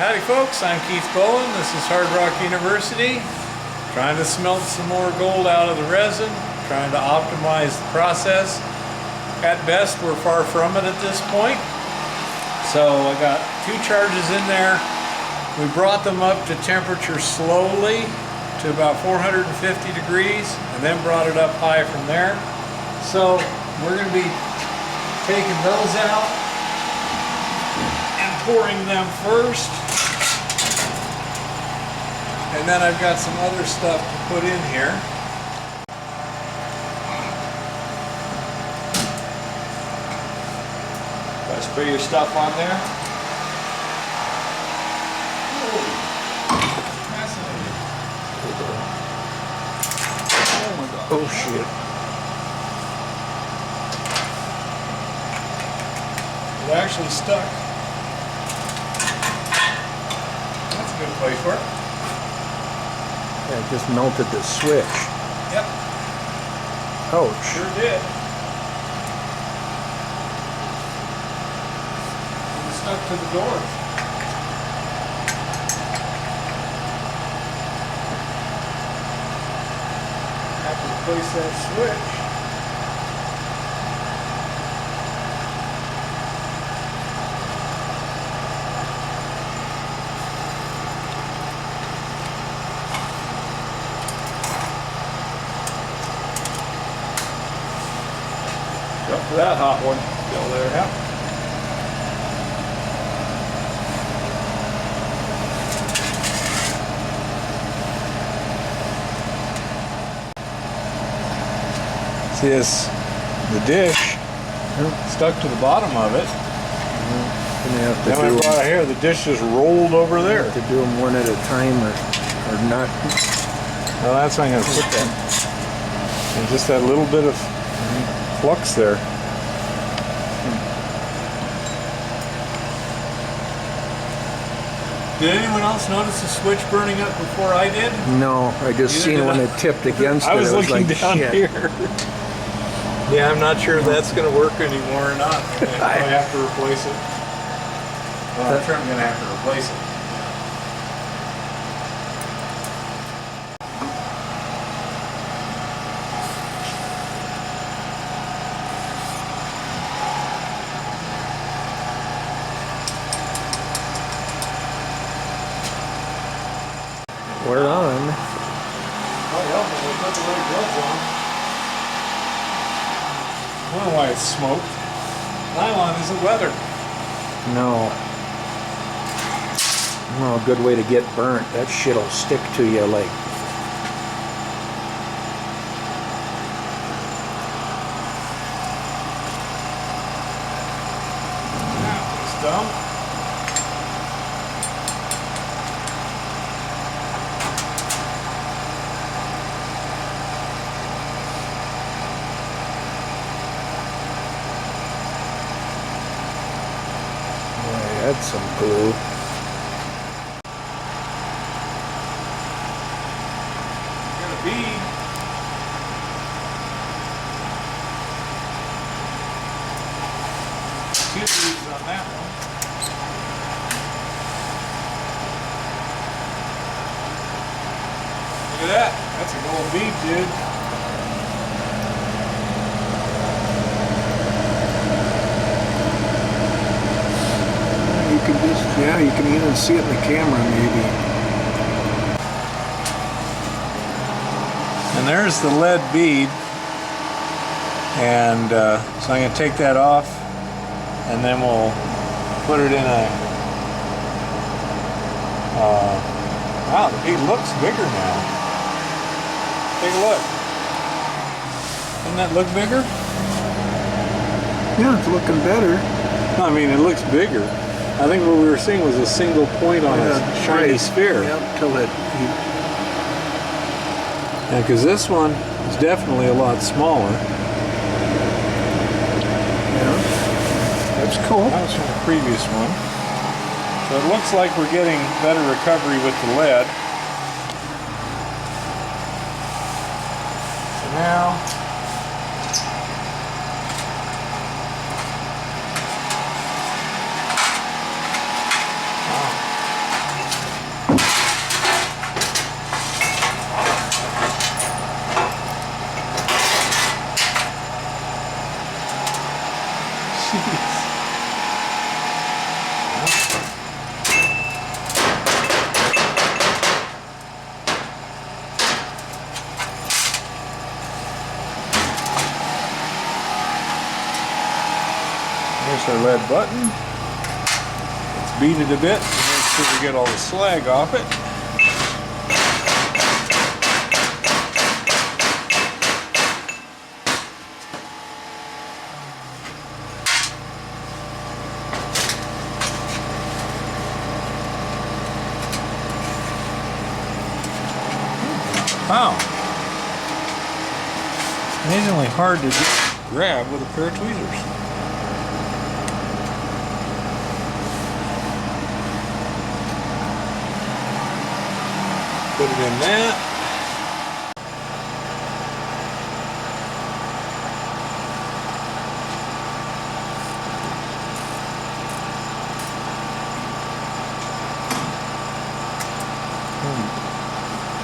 Howdy folks, I'm Keith Bowen. This is Hard Rock University. Trying to smelt some more gold out of the resin, trying to optimize the process. At best, we're far from it at this point. So I got 2 charges in there. We brought them up to temperature slowly to about 450 degrees and then brought it up high from there. So we're going to be taking those out and pouring them first. And then I've got some other stuff to put in here. Gotta spray your stuff on there. Fascinating. Oh my God. Oh shit. It actually stuck. That's a good place for it. Yeah, it just melted the switch. Yep, Ouch. sure did. It stuck to the door. Have to replace that switch. Up for that hot one. Still there. Yep. See this, the dish stuck to the bottom of it. Gonna have to Then when I do brought it here, the dish just rolled over there. have to do them one at a time or not. Well, that's how I'm going to put that. And just that little bit of flux there. Did anyone else notice the switch burning up before I did? No, I just Neither seen did when I. it tipped against I it. was It was looking like, down shit. here. Yeah, I'm not sure if that's going to work anymore or not. I have to replace it. Well, I'm sure I'm going to have to replace it. We're on. Oh, yeah, but we put the right gloves on. I don't know why it's smoked. Nylon isn't weathered. No. No, a good way to get burnt. That shit'll stick to you like. It's dumb. Add some glue. Got a bead. Two beads on that one. Look at that. That's a gold bead, dude. You can just, yeah, you can even see it in the camera maybe. And there's the lead bead. And so I'm going to take that off and then we'll put it in a wow, the bead looks bigger now. Take a look. Doesn't that look bigger? Yeah, it's looking better. I mean, it looks bigger. I think what we were seeing was a single point on a shiny right. sphere. Yep, till it. Yeah, because this one is definitely a lot smaller. Yeah, that's cool. That was from the previous one. So it looks like we're getting better recovery with the lead. So now There's our lead button. Let's beat it a bit to make sure we get all the slag off it. Wow. It's amazingly hard to grab with a pair of tweezers. Put it in that.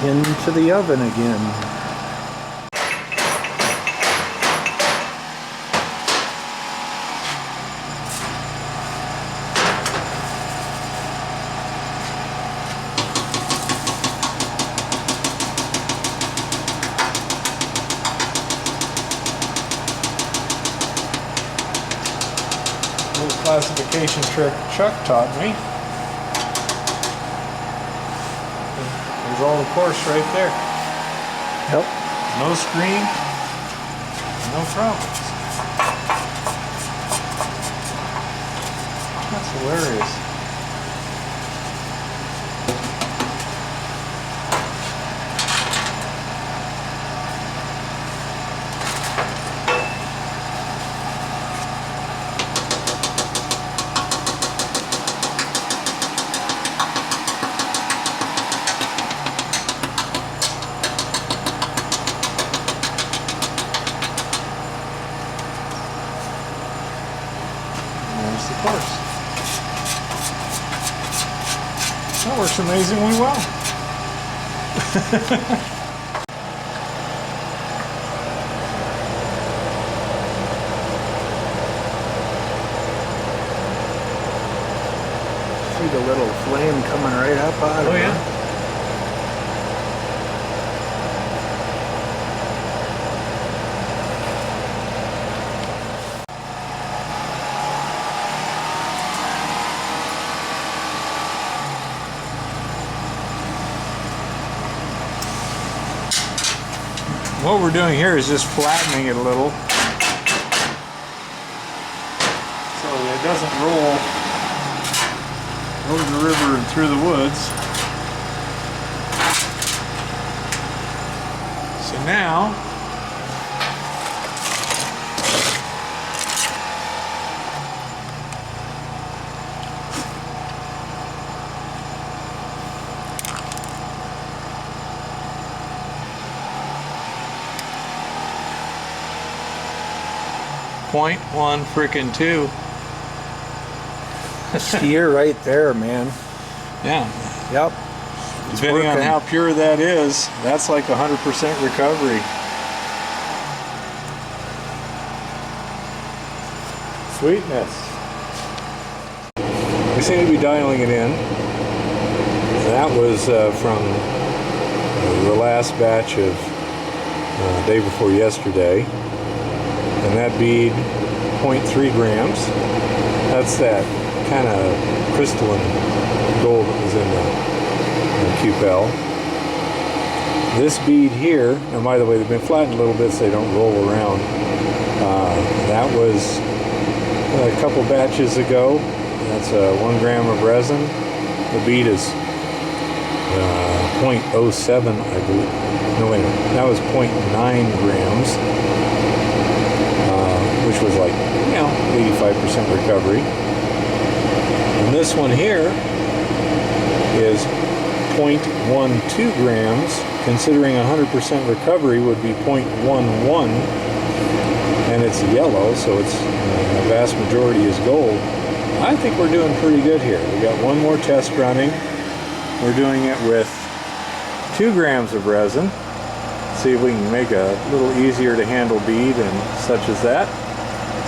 Into the oven again. Little classification trick Chuck taught me. There's all the course right there. Yep. No screen, no problems. That's hilarious. There's the course. That works amazingly well. See the little flame coming right up out of Oh it. yeah. What we're doing here is just flattening it a little so that it doesn't roll over the river and through the woods. So now .1 frickin' 2. Skier right there, man. Yeah. Yep. It's Depending on working. how pure that is, that's like 100% recovery. Sweetness. We seem to be dialing it in. That was from the last batch of day before yesterday. And that bead, 0.3 grams. That's that kind of crystalline gold that was in the cupel. This bead here, and by the way, they've been flattened a little bit so they don't roll around. That was a couple batches ago. That's 1 gram of resin. The bead is 0.07, I believe. No, wait a minute. That was 0.9 grams, which was like, 85% recovery. And this one here is 0.12 grams, considering 100% recovery would be 0.11, and it's yellow, so it's the vast majority is gold. I think we're doing pretty good here. We got one more test running. We're doing it with 2 grams of resin. See if we can make a little easier to handle bead and such as that.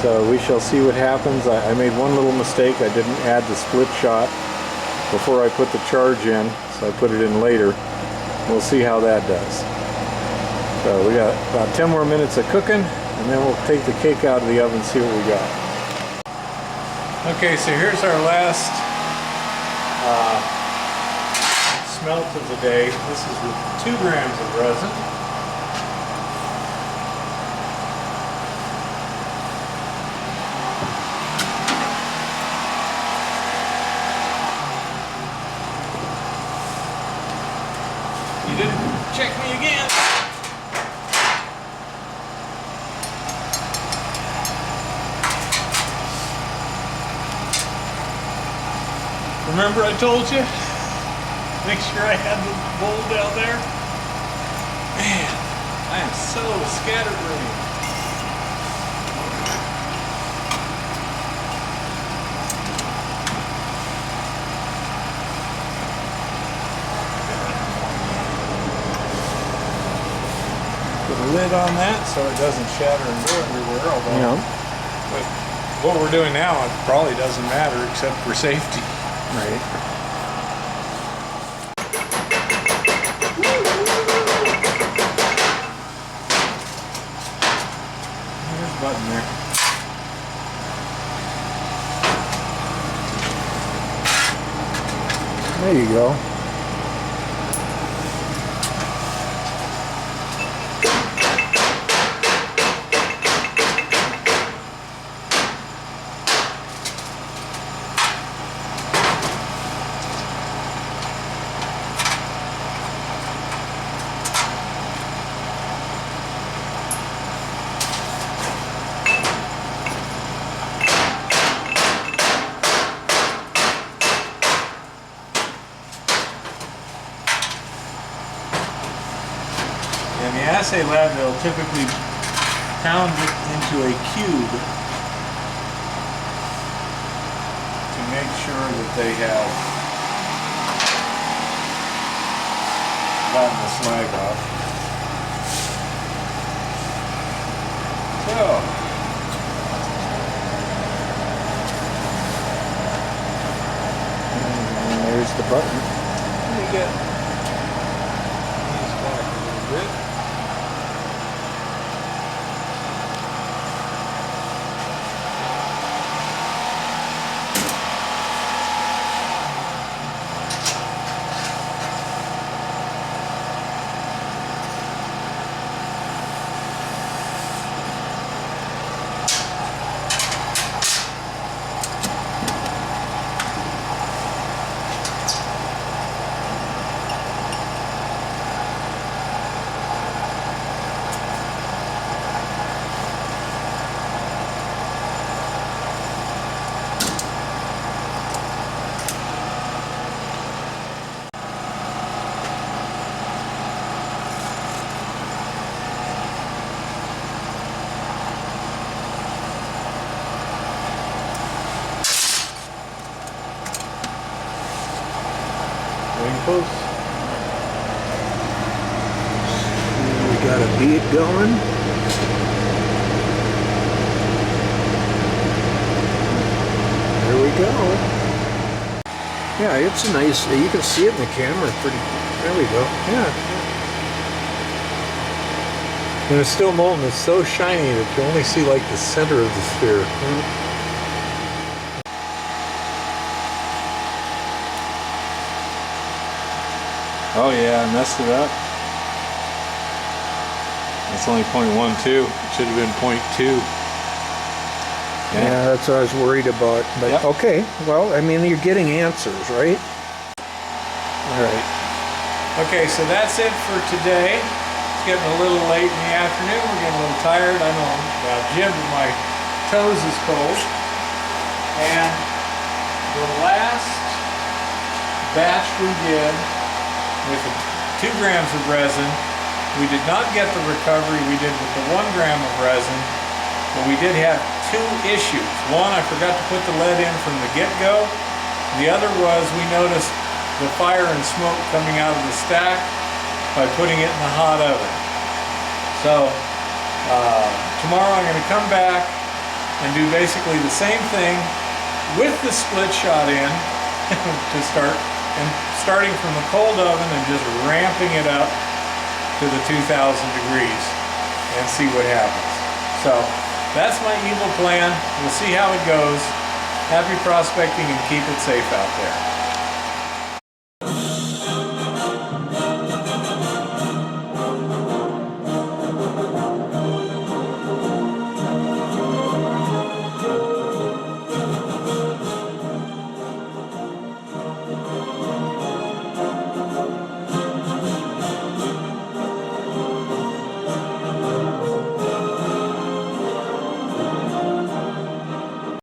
So we shall see what happens. I made one little mistake. I didn't add the split shot before I put the charge in, so I put it in later. We'll see how that does. So we got about 10 more minutes of cooking, and then we'll take the cake out of the oven and see what we got. Okay, so here's our last smelt of the day. This is with 2 grams of resin. You didn't check me again. Remember I told you? Make sure I had the bowl down there. Man, I am so scatterbrained. Put a lid on that so it doesn't shatter and go everywhere. Although, but what we're doing now, it probably doesn't matter except for safety. Right. There's a button there. There you go. In the assay lab, they'll typically pound it into a cube to make sure that they have gotten the slag off. So, And there's the button. let me get these back a little bit. Close. We got a bead going. There we go. Yeah, it's a nice, you can see it in the camera pretty, there we go. Yeah. And it's still molten. It's so shiny that you only see like the center of the sphere. Oh yeah, I messed it up. That's only 0.12. It should have been 0.2. Yeah, that's what I was worried about. But Yep. okay, well, I mean, you're getting answers, right? All right. Okay, so that's it for today. It's getting a little late in the afternoon. We're getting a little tired. I know about Jim, but my toes is cold. And the last batch we did with 2 grams of resin, we did not get the recovery we did with the 1 gram of resin, but we did have 2 issues. One, I forgot to put the lead in from the get-go. The other was we noticed the fire and smoke coming out of the stack by putting it in the hot oven. So tomorrow I'm going to come back and do basically the same thing with the split shot in to start, and starting from the cold oven and just ramping it up to the 2000 degrees and see what happens. So that's my evil plan. We'll see how it goes. Happy prospecting and keep it safe out there.